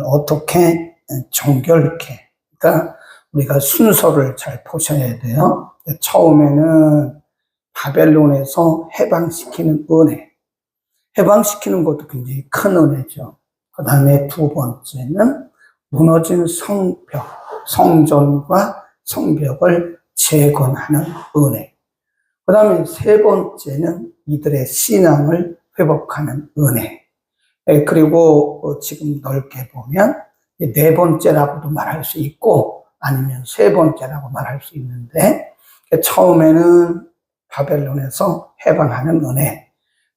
어떻게 정결케, 그러니까 우리가 순서를 잘 보셔야 돼요. 처음에는 바벨론에서 해방시키는 은혜, 해방시키는 것도 굉장히 큰 은혜죠. 그 다음에 두 번째는 무너진 성벽, 성전과 성벽을 재건하는 은혜. 그 다음에 세 번째는 이들의 신앙을 회복하는 은혜. 그리고 지금 넓게 보면 네 번째라고도 말할 수 있고 아니면 세 번째라고 말할 수 있는데, 처음에는 바벨론에서 해방하는 은혜,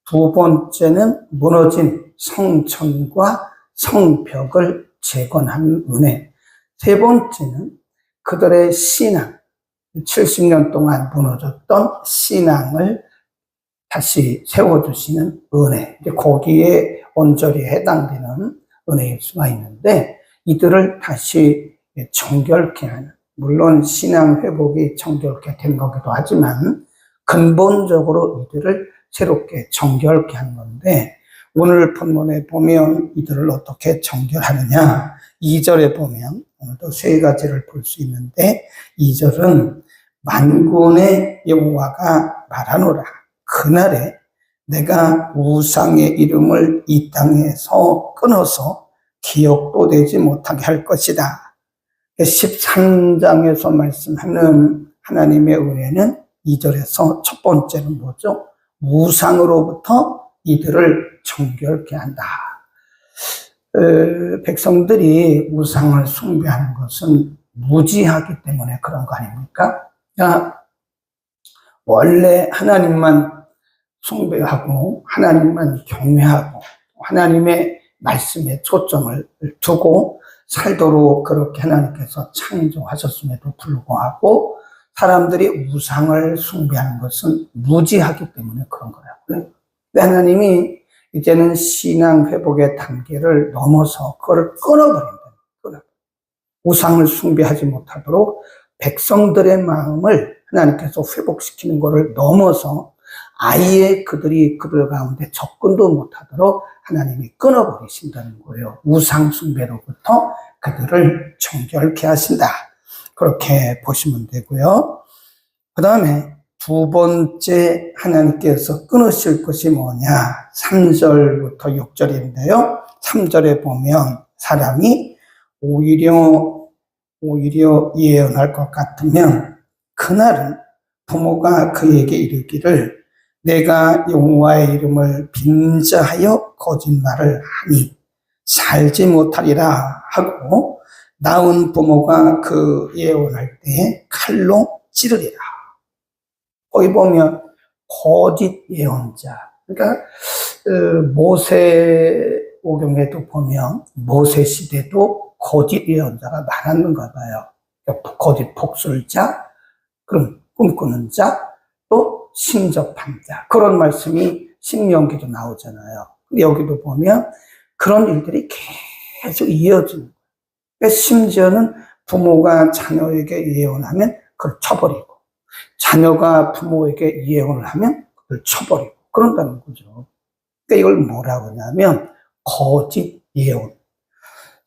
두 번째는 무너진 성전과 성벽을 재건하는 은혜, 세 번째는 그들의 신앙, 70년 동안 무너졌던 신앙을 다시 세워주시는 은혜, 거기에 온전히 해당되는 은혜일 수가 있는데, 이들을 다시 정결케 하는, 물론 신앙 회복이 정결케 된 거기도 하지만 근본적으로 이들을 새롭게 정결케 하는 건데, 오늘 본문에 보면 이들을 어떻게 정결하느냐, 2절에 보면 오늘도 세 가지를 볼 수 있는데, 2절은 만군의 여호와가 말하노라, 그날에 내가 우상의 이름을 이 땅에서 끊어서 기억도 되지 못하게 할 것이다. 13장에서 말씀하는 하나님의 은혜는 2절에서 첫 번째는 뭐죠? 우상으로부터 이들을 정결케 한다. 백성들이 우상을 숭배하는 것은 무지하기 때문에 그런 거 아닙니까? 원래 하나님만 숭배하고 하나님만 경외하고 하나님의 말씀에 초점을 두고 살도록 그렇게 하나님께서 창조하셨음에도 불구하고 사람들이 우상을 숭배하는 것은 무지하기 때문에 그런 거라고요. 하나님이 이제는 신앙 회복의 단계를 넘어서 그걸 끊어버린다. 우상을 숭배하지 못하도록 백성들의 마음을 하나님께서 회복시키는 것을 넘어서 아예 그들이 그들 가운데 접근도 못하도록 하나님이 끊어버리신다는 거예요. 우상 숭배로부터 그들을 정결케 하신다. 그렇게 보시면 되고요. 그 다음에 두 번째 하나님께서 끊으실 것이 뭐냐, 3절부터 6절인데요. 3절에 보면 사람이 오히려 예언할 것 같으면 그날은 부모가 그에게 이르기를 내가 여호와의 이름을 빙자하여 거짓말을 하니 살지 못하리라 하고, 낳은 부모가 그 예언할 때에 칼로 찌르리라. 거기 보면 거짓 예언자, 그러니까 모세오경에도 보면 모세 시대도 거짓 예언자가 많았는가 봐요. 거짓 복술자, 그럼 꿈꾸는 자, 또 신접한 자, 그런 말씀이 신명기도 나오잖아요. 여기도 보면 그런 일들이 계속 이어지는 거예요. 심지어는 부모가 자녀에게 예언하면 그걸 쳐버리고, 자녀가 부모에게 예언을 하면 그걸 쳐버리고 그런다는 거죠. 그러니까 이걸 뭐라고 하냐면 거짓 예언.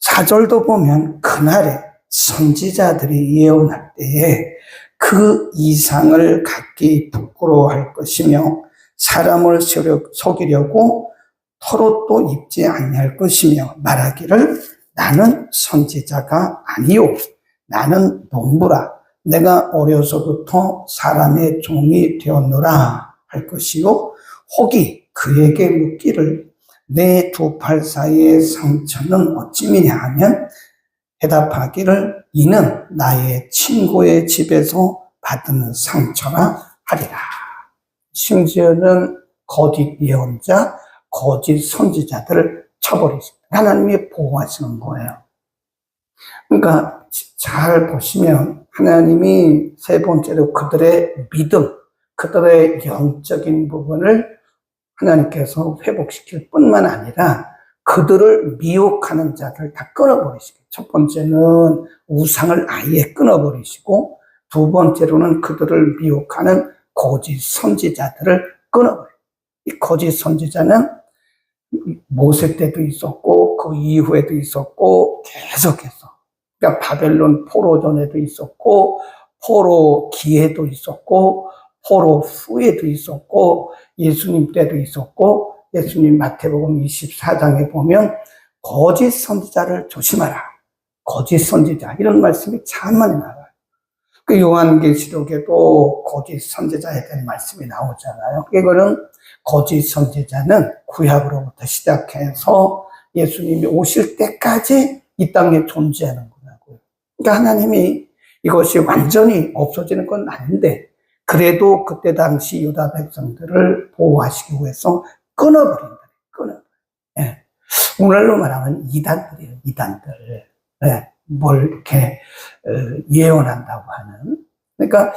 4절도 보면 그날에 선지자들이 예언할 때에 그 이상을 갖기 부끄러워할 것이며 사람을 속이려고 털옷도 입지 아니할 것이며 말하기를 나는 선지자가 아니요 나는 농부라, 내가 어려서부터 사람의 종이 되었노라 할 것이요, 혹이 그에게 묻기를 내 두 팔 사이의 상처는 어찌미냐 하면 대답하기를 이는 나의 친구의 집에서 받은 상처라 하리라. 심지어는 거짓 예언자, 거짓 선지자들을 쳐버리십니다. 하나님이 보호하시는 거예요. 그러니까 잘 보시면 하나님이 세 번째로 그들의 믿음, 그들의 영적인 부분을 하나님께서 회복시킬 뿐만 아니라 그들을 미혹하는 자들 다 끊어버리시고, 첫 번째는 우상을 아예 끊어버리시고, 두 번째로는 그들을 미혹하는 거짓 선지자들을 끊어버려요. 이 거짓 선지자는 모세 때도 있었고, 그 그 이후에도 있었고 계속해서, 그러니까 바벨론 포로 전에도 있었고 포로 기에도 있었고 포로 후에도 있었고 예수님 때도 있었고, 예수님 마태복음 24장에 보면 거짓 선지자를 조심하라, 거짓 선지자, 이런 말씀이 참 많이 나와요. 그 요한계시록에도 거짓 선지자에 대한 말씀이 나오잖아요. 이거는 거짓 선지자는 구약으로부터 시작해서 예수님이 오실 때까지 이 땅에 존재하는 거라고요. 그러니까 하나님이 이것이 완전히 없어지는 건 아닌데, 그래도 그때 당시 유다 백성들을 보호하시기 위해서 끊어버린다. 끊어버려. 예. 오늘로 말하면 이단들이에요, 이단들. 예. 뭘 이렇게 예언한다고 하는. 그러니까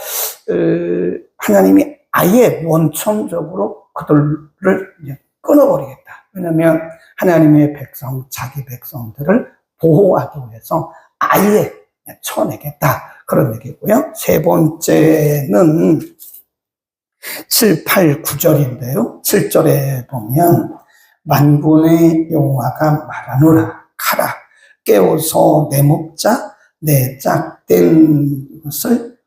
하나님이 아예 원천적으로 그들을 이제 끊어버리겠다. 왜냐하면 하나님의 백성, 자기 백성들을 보호하기 위해서 아예 쳐내겠다, 그런 얘기고요. 세 번째는 7, 8, 9절인데요. 7절에 보면 만군의 여호와가 말하노라, 가라, 깨워서 내 목자, 내 짝된 것을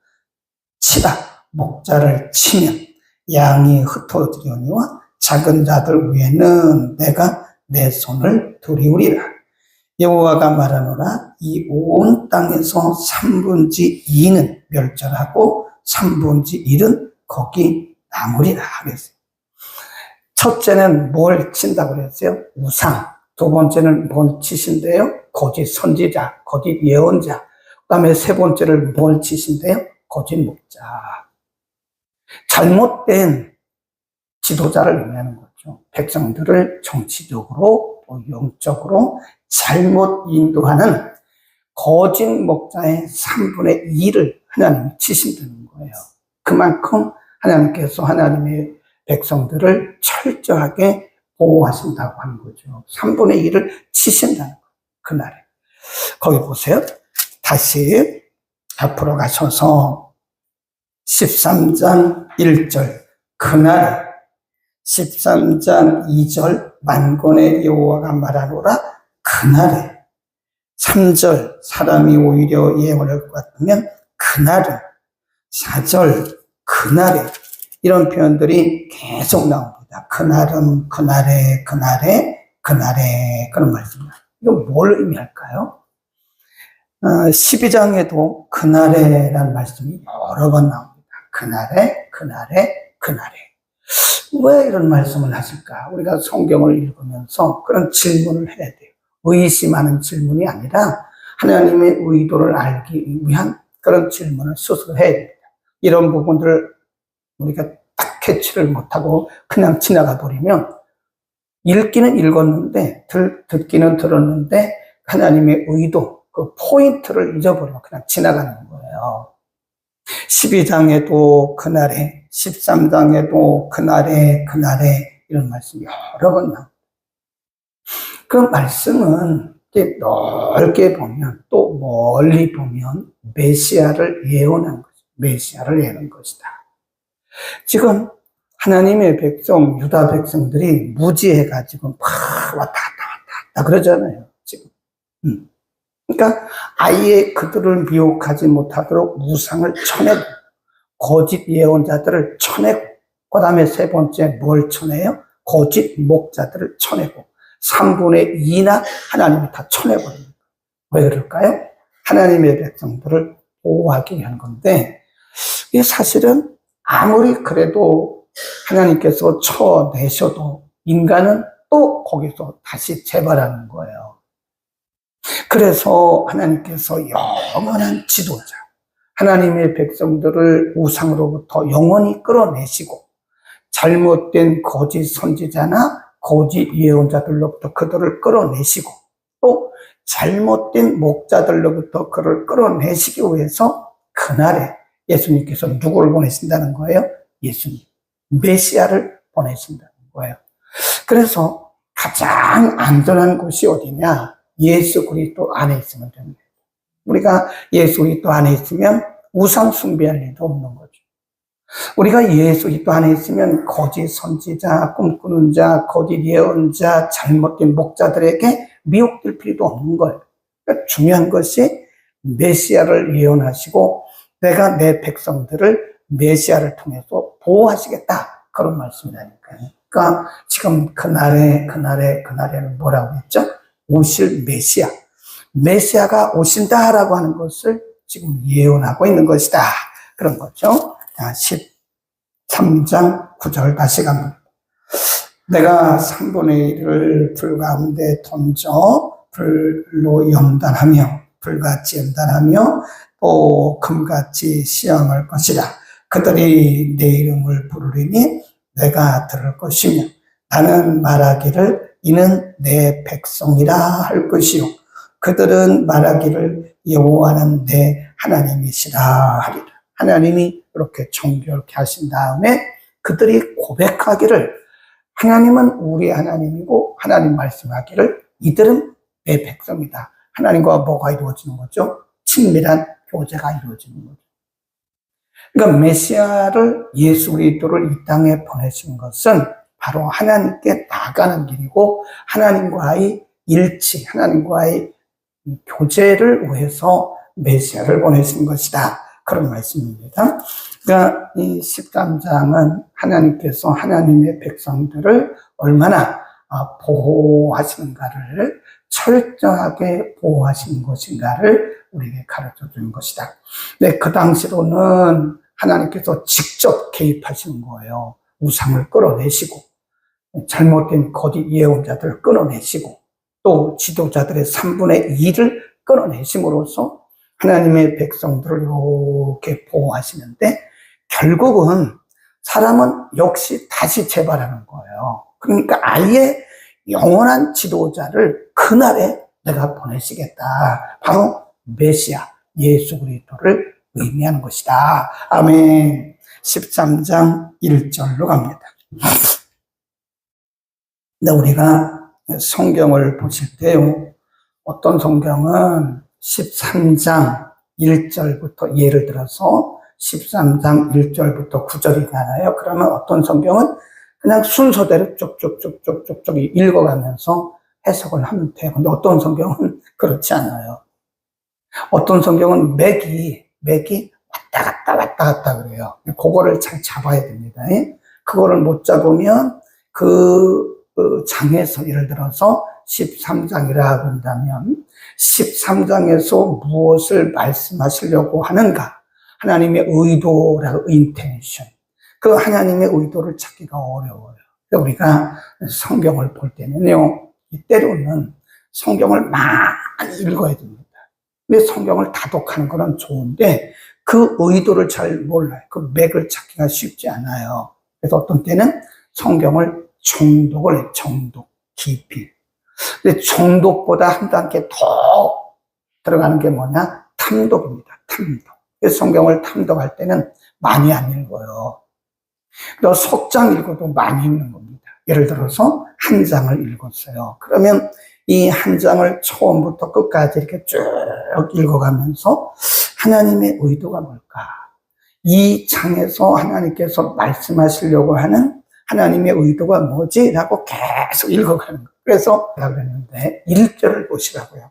치라. 목자를 치면 양이 흩어지려니와 작은 자들 위에는 내가 내 손을 들이우리라. 여호와가 말하노라, 이 온 땅에서 3분의 2는 멸절하고 3분의 1은 거기 남으리라 그랬어요. 첫째는 뭘 친다고 그랬어요? 우상. 두 번째는 뭘 치신대요? 거짓 선지자, 거짓 예언자. 그 다음에 세 번째를 뭘 치신대요? 거짓 목자. 잘못된 지도자를 의미하는 거죠. 백성들을 정치적으로, 영적으로 잘못 인도하는 거짓 목자의 3분의 2를 하나님이 치신다는 거예요. 그만큼 하나님께서 하나님의 백성들을 철저하게 보호하신다고 하는 거죠. 3분의 1을 치신다는 거예요, 그날에. 거기 보세요. 다시 앞으로 가셔서 13장 1절, 그날에 13장 2절, 만군의 여호와가 말하노라, 그날에 3절, 사람이 오히려 예언할 것 같으면 그날은, 4절, 그날에, 이런 표현들이 계속 나옵니다. 그날은, 그날에, 그날에, 그날에, 그런 말씀입니다. 이거 뭘 의미할까요? 12장에도 그날에라는 말씀이 여러 번 나옵니다. 그날에, 그날에, 그날에. 왜 이런 말씀을 하실까? 우리가 성경을 읽으면서 그런 질문을 해야 돼요. 의심하는 질문이 아니라 하나님의 의도를 알기 위한 그런 질문을 스스로 해야 됩니다. 이런 부분들을 우리가 딱 캐치를 못하고 그냥 지나가 버리면, 읽기는 읽었는데, 듣기는 들었는데, 하나님의 의도, 그 포인트를 잊어버리고 그냥 지나가는 거예요. 12장에도 그날에, 13장에도 그날에, 그날에, 이런 말씀이 여러 번 나옵니다. 그 말씀은 넓게 보면, 또 멀리 보면 메시아를 예언한 거죠. 메시아를 예언한 것이다. 지금 하나님의 백성, 유다 백성들이 무지해가지고 막 왔다 갔다 그러잖아요, 지금. 그러니까 아예 그들을 미혹하지 못하도록 우상을 쳐내고, 거짓 예언자들을 쳐내고, 그 다음에 세 번째 뭘 쳐내요? 거짓 목자들을 쳐내고, 3분의 2나 하나님이 다 쳐내버립니다. 왜 그럴까요? 하나님의 백성들을 보호하기 위한 건데, 이게 사실은 아무리 그래도 하나님께서 쳐내셔도 인간은 또 거기서 다시 재발하는 거예요. 그래서 하나님께서 영원한 지도자, 하나님의 백성들을 우상으로부터 영원히 끌어내시고, 잘못된 거짓 선지자나 거짓 예언자들로부터 그들을 끌어내시고, 또 잘못된 목자들로부터 그를 끌어내시기 위해서 그날에 예수님께서 누구를 보내신다는 거예요? 예수님, 메시아를 보내신다는 거예요. 그래서 가장 안전한 곳이 어디냐? 예수 그리스도 안에 있으면 됩니다. 우리가 예수 그리스도 안에 있으면 우상 숭배할 일도 없는 거죠. 우리가 예수 그리스도 안에 있으면 거짓 선지자, 꿈꾸는 자, 거짓 예언자, 잘못된 목자들에게 미혹될 필요도 없는 거예요. 그러니까 중요한 것이 메시아를 예언하시고 내가 내 백성들을 메시아를 통해서 보호하시겠다. 그런 말씀이라니까요. 그러니까 지금 그날에는 뭐라고 했죠? 오실 메시아. 메시아가 오신다라고 하는 것을 지금 예언하고 있는 것이다. 그런 거죠. 13장 9절 다시 갑니다. 내가 3분의 1을 불 가운데 던져 불로 연단하며 불같이 연단하며 또 금같이 시험할 것이라. 그들이 내 이름을 부르리니 내가 들을 것이며 나는 말하기를 이는 내 백성이라 할 것이요 그들은 말하기를 여호와는 내 하나님이시라 하리라. 하나님이 이렇게 정결케 하신 다음에 그들이 고백하기를 하나님은 우리 하나님이고 하나님 말씀하기를 이들은 내 백성이다. 하나님과 뭐가 이루어지는 거죠? 친밀한 교제가 이루어지는 거죠. 그러니까 메시아를 예수 그리스도를 이 땅에 보내신 것은 바로 하나님께 나가는 길이고 하나님과의 일치, 하나님과의 교제를 위해서 메시아를 보내신 것이다. 그런 말씀입니다. 그러니까 이 13장은 하나님께서 하나님의 백성들을 얼마나 보호하시는가를 철저하게 보호하시는 것인가를 우리에게 가르쳐 주는 것이다. 근데 그 당시로는 하나님께서 직접 개입하시는 거예요. 우상을 끌어내시고 잘못된 거짓 예언자들을 끌어내시고 또 지도자들의 3분의 2를 끌어내심으로써 하나님의 백성들을 이렇게 보호하시는데 결국은 사람은 역시 다시 재발하는 거예요. 그러니까 아예 영원한 지도자를 그날에 내가 보내시겠다. 바로 메시아 예수 그리스도를 의미하는 것이다. 아멘. 13장 1절로 갑니다. 근데 우리가 성경을 보실 때요, 어떤 성경은 13장 1절부터 예를 들어서 13장 1절부터 9절이 나와요. 그러면 어떤 성경은 그냥 순서대로 쭉쭉쭉쭉쭉 읽어가면서 해석을 하면 돼요. 근데 어떤 성경은 그렇지 않아요. 어떤 성경은 맥이 왔다 갔다 그래요. 그거를 잘 잡아야 됩니다. 그거를 못 잡으면 그 장에서 예를 들어서 13장이라 한다면 13장에서 무엇을 말씀하시려고 하는가? 하나님의 의도라고 intention. 그 하나님의 의도를 찾기가 어려워요. 우리가 성경을 볼 때는요, 때로는 성경을 많이 읽어야 됩니다. 근데 성경을 다독하는 건 좋은데 그 의도를 잘 몰라요. 그 맥을 찾기가 쉽지 않아요. 그래서 어떤 때는 성경을 정독을 해요. 정독, 깊이. 근데 정독보다 한 단계 더 들어가는 게 뭐냐? 탐독입니다. 탐독. 그래서 성경을 탐독할 때는 많이 안 읽어요. 또 속장 읽어도 많이 읽는 겁니다. 예를 들어서 한 장을 읽었어요. 그러면 이 한 장을 처음부터 끝까지 이렇게 쭉 읽어가면서 하나님의 의도가 뭘까? 이 장에서 하나님께서 말씀하시려고 하는 하나님의 의도가 뭐지? 라고 계속 읽어가는 거예요. 그래서 그랬는데 1절을 보시라고요.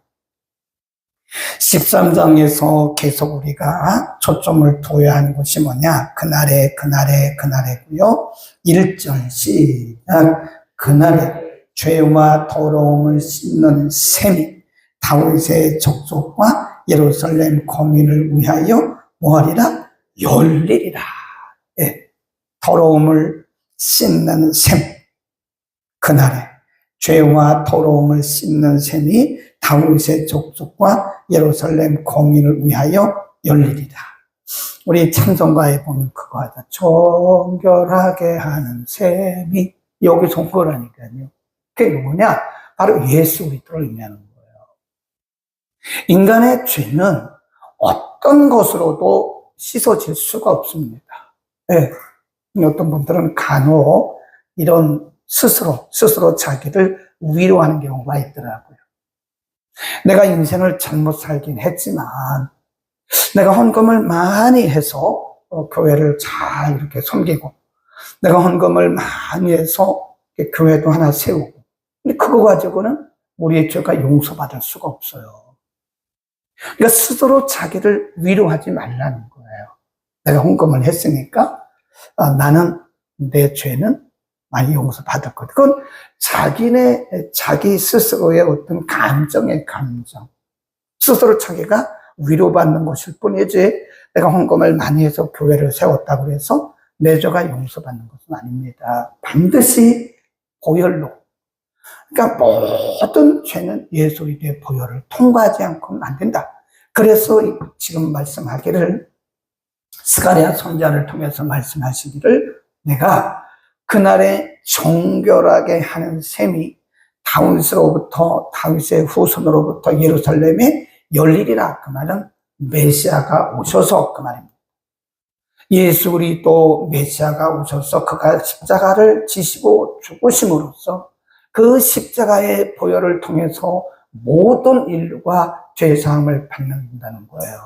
13장에서 계속 우리가 초점을 둬야 하는 것이 뭐냐? 그날에고요. 1절 시작. 그날에 죄와 더러움을 씻는 셈이 다윗의 족속과 예루살렘 거민을 위하여 뭐하리라? 열리리라. 예, 더러움을 씻는 셈. 그날에 죄와 더러움을 씻는 셈이 다윗의 족속과 예루살렘 거민을 위하여 열리리라. 우리 찬송가에 보면 그거 하다. 정결하게 하는 셈이 여기서 온 거라니까요. 그게 뭐냐? 바로 예수 그리스도를 의미하는 거예요. 인간의 죄는 어떤 것으로도 씻어질 수가 없습니다. 네. 어떤 분들은 간혹 이런 스스로 자기를 위로하는 경우가 있더라고요. 내가 인생을 잘못 살긴 했지만 내가 헌금을 많이 해서 교회를 잘 이렇게 섬기고 내가 헌금을 많이 해서 교회도 하나 세우고 근데 그거 가지고는 우리의 죄가 용서받을 수가 없어요. 그러니까 스스로 자기를 위로하지 말라는 거예요. 내가 헌금을 했으니까 나는 내 죄는 많이 용서받을 것. 그건 자기 스스로의 어떤 감정. 스스로 자기가 위로받는 것일 뿐이지 내가 헌금을 많이 해서 교회를 세웠다고 해서 내 죄가 용서받는 것은 아닙니다. 반드시 보혈로. 그러니까 모든 죄는 예수 그리스도의 보혈을 통과하지 않고는 안 된다. 그래서 지금 말씀하기를 스가랴 선지자를 통해서 말씀하시기를 내가 그날에 정결하게 하는 셈이 다윗의 후손으로부터 예루살렘에 열리리라. 그 말은 메시아가 오셔서 그 말입니다. 예수 그리스도 메시아가 오셔서 그가 십자가를 지시고 죽으심으로써 그 십자가의 보혈을 통해서 모든 인류가 죄사함을 받는다는 거예요.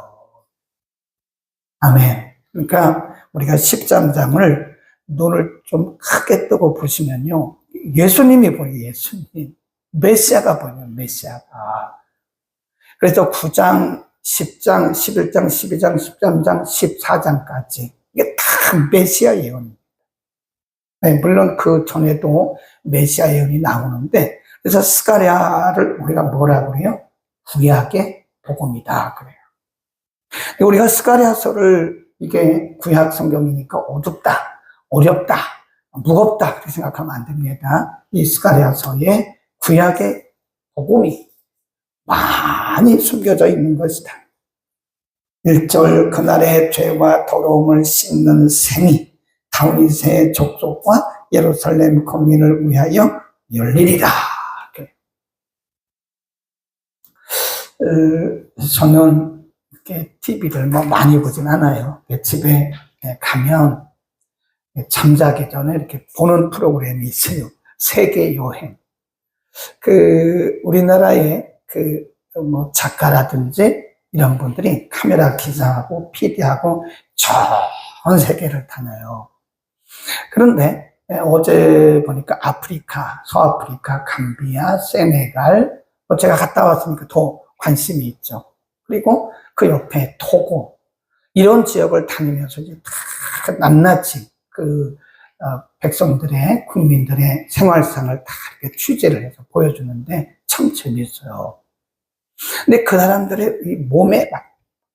아멘. 그러니까 우리가 13장을 눈을 좀 크게 뜨고 보시면요. 예수님이 보여요. 예수님. 메시아가 보여요. 메시아가. 그래서 9장, 10장, 11장, 12장, 13장, 14장까지 이게 다 메시아 예언입니다. 물론 그 전에도 메시아 예언이 나오는데 그래서 스가랴를 우리가 뭐라고 그래요? 구약의 복음이다 그래요. 우리가 스가랴서를 이게 구약 성경이니까 어둡다, 어렵다, 무겁다 그렇게 생각하면 안 됩니다. 이 스가랴서에 구약의 복음이 많이 숨겨져 있는 것이다. 1절 그날의 죄와 더러움을 씻는 셈이 다윗의 족속과 예루살렘 거민을 위하여 열리리라. 저는 이렇게 TV를 많이 보진 않아요. 집에 가면 잠자기 전에 이렇게 보는 프로그램이 있어요. 세계 여행. 우리나라의 작가라든지 이런 분들이 카메라 기사하고 PD하고 전 세계를 다녀요. 그런데 어제 보니까 아프리카, 서아프리카, 감비아, 세네갈, 제가 갔다 왔으니까 더 관심이 있죠. 그리고 그 옆에 토고, 이런 지역을 다니면서 이제 다 낱낱이 백성들의, 국민들의 생활상을 다 이렇게 취재를 해서 보여주는데 참 재미있어요. 근데 그 사람들의 이 몸에 막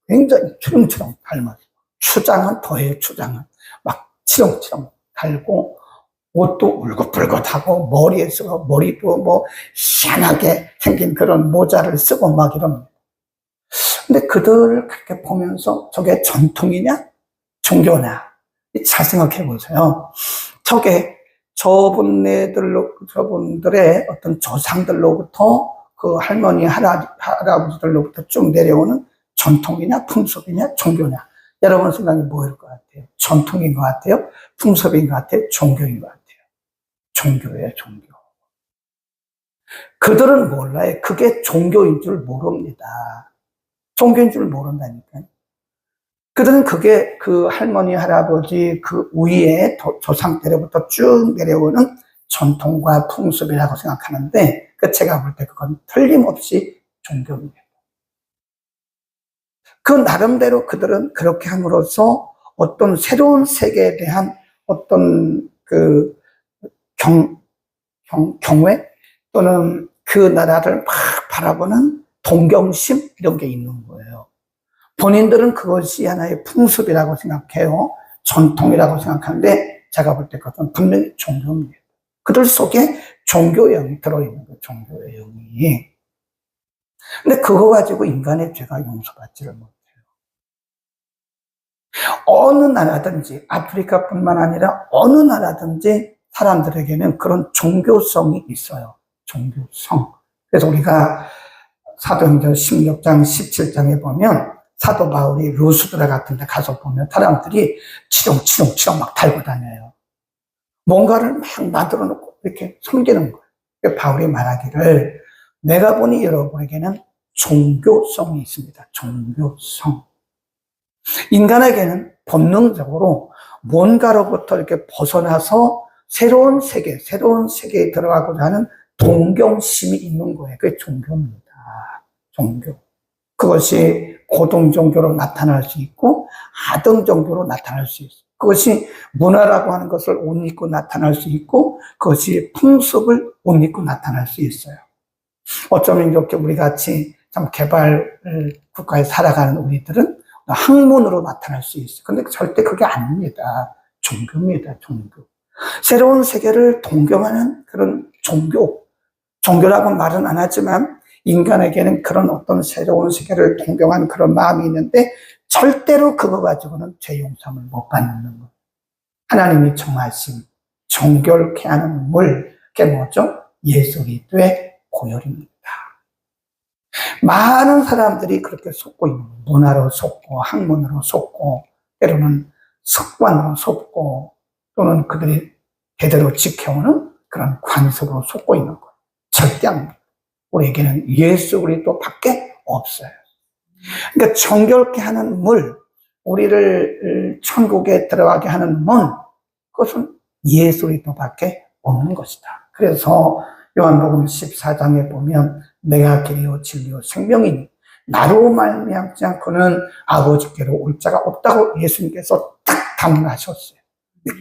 굉장히 주렁주렁 닮아서 추장은 더해요, 추장은. 막 치렁치렁 달고, 옷도 울긋불긋하고, 머리에 쓰고, 머리도 희한하게 생긴 그런 모자를 쓰고 막 이럽니다. 근데 그들을 그렇게 보면서 저게 전통이냐? 종교냐? 잘 생각해 보세요. 저게 저분들의 어떤 조상들로부터 그 할머니, 할아버지들로부터 쭉 내려오는 전통이냐, 풍습이냐, 종교냐. 여러분 생각이 뭐일 것 같아요? 전통인 것 같아요? 풍습인 것 같아요? 종교인 것 같아요? 종교예요, 종교. 그들은 몰라요. 그게 종교인 줄 모릅니다. 종교인 줄 모른다니까요. 그들은 그게 그 할머니, 할아버지 그 위에 조상 때로부터 쭉 내려오는 전통과 풍습이라고 생각하는데 제가 볼 때 그건 틀림없이 종교입니다. 그 나름대로 그들은 그렇게 함으로써 어떤 새로운 세계에 대한 어떤 경외 또는 그 나라를 막 바라보는 동경심 이런 게 있는 거예요. 본인들은 그것이 하나의 풍습이라고 생각해요. 전통이라고 생각하는데 제가 볼 때 그것은 분명히 종교입니다. 그들 속에 종교의 영이 들어있는 거예요. 종교의 영이. 근데 그거 가지고 인간의 죄가 용서받지를 못해요. 어느 나라든지 아프리카뿐만 아니라 어느 나라든지 사람들에게는 그런 종교성이 있어요. 종교성. 그래서 우리가 사도행전 16장 17장에 보면 사도 바울이 루스드라 같은 데 가서 보면 사람들이 치렁치렁 막 달고 다녀요. 뭔가를 막 만들어 놓고 이렇게 섬기는 거예요. 바울이 말하기를 내가 보니 여러분에게는 종교성이 있습니다. 종교성. 인간에게는 본능적으로 뭔가로부터 이렇게 벗어나서 새로운 세계에 들어가고자 하는 동경심이 있는 거예요. 그게 종교입니다. 종교. 그것이 고등 종교로 나타날 수 있고 하등 종교로 나타날 수 있어요. 그것이 문화라고 하는 것을 옷 입고 나타날 수 있고 그것이 풍습을 옷 입고 나타날 수 있어요. 어쩌면 이렇게 우리 같이 참 개발 국가에 살아가는 우리들은 학문으로 나타날 수 있어요. 근데 절대 그게 아닙니다. 종교입니다. 종교. 새로운 세계를 동경하는 그런 종교. 종교라고 말은 안 하지만 인간에게는 그런 어떤 새로운 세계를 동경하는 그런 마음이 있는데 절대로 그거 가지고는 죄 용서를 못 받는 것. 하나님이 정하신 정결케 하는 물, 그게 뭐죠? 예수 그리스도의 보혈입니다. 많은 사람들이 그렇게 속고 있는 거예요. 문화로 속고 학문으로 속고 때로는 습관으로 속고 또는 그들이 대대로 지켜오는 그런 관습으로 속고 있는 거예요. 절대 아닙니다. 우리에게는 예수 그리스도밖에 없어요. 그러니까 정결케 하는 물, 우리를 천국에 들어가게 하는 문, 그것은 예수 그리스도밖에 없는 것이다. 그래서 요한복음 14장에 보면 내가 길이요 진리요 생명이니 나로 말미암지 않고는 아버지께로 올 자가 없다고 예수님께서 딱 단언하셨어요.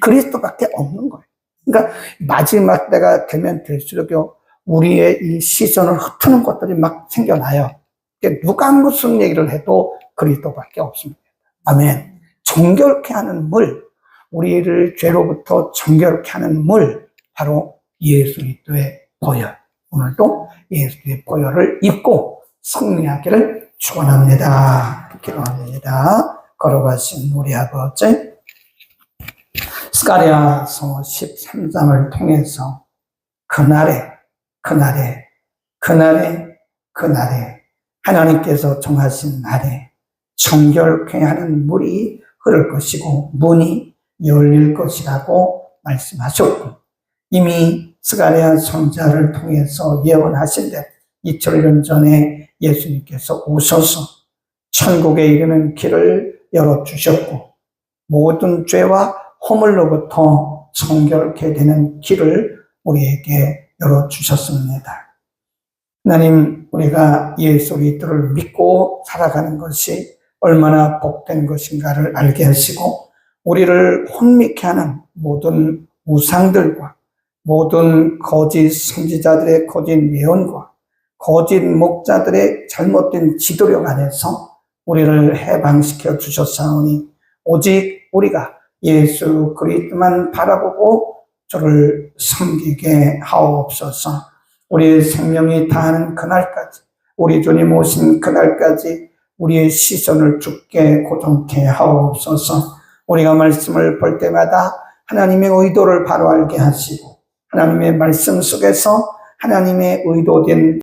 그리스도밖에 없는 거예요. 그러니까 마지막 때가 되면 될수록 우리의 이 시선을 흩트는 것들이 막 생겨나요. 누가 무슨 얘기를 해도 그리스도밖에 없습니다. 아멘. 정결케 하는 물, 우리를 죄로부터 정결케 하는 물, 바로 예수 그리스도의 보혈. 오늘도 예수 그리스도의 보혈을 입고 승리하기를 축원합니다. 기도합니다. 걸어가신 우리 아버지, 스가랴서 13장을 통해서 그날에 하나님께서 정하신 날에 정결케 하는 물이 흐를 것이고 문이 열릴 것이라고 말씀하셨고 이미 스가랴 선지자를 통해서 예언하신 대로 2000년 전에 예수님께서 오셔서 천국에 이르는 길을 열어주셨고 모든 죄와 허물로부터 정결케 되는 길을 우리에게 열어주셨습니다. 하나님, 우리가 예수 그리스도를 믿고 살아가는 것이 얼마나 복된 것인가를 알게 하시고 우리를 혼미케 하는 모든 우상들과 모든 거짓 선지자들의 거짓 예언과 거짓 목자들의 잘못된 지도력 안에서 우리를 해방시켜 주셨사오니 오직 우리가 예수 그리스도만 바라보고 주를 섬기게 하옵소서. 우리의 생명이 다하는 그날까지, 우리 주님 오신 그날까지 우리의 시선을 주께 고정케 하옵소서. 우리가 말씀을 볼 때마다 하나님의 의도를 바로 알게 하시고 하나님의 말씀 속에서 하나님의 의도된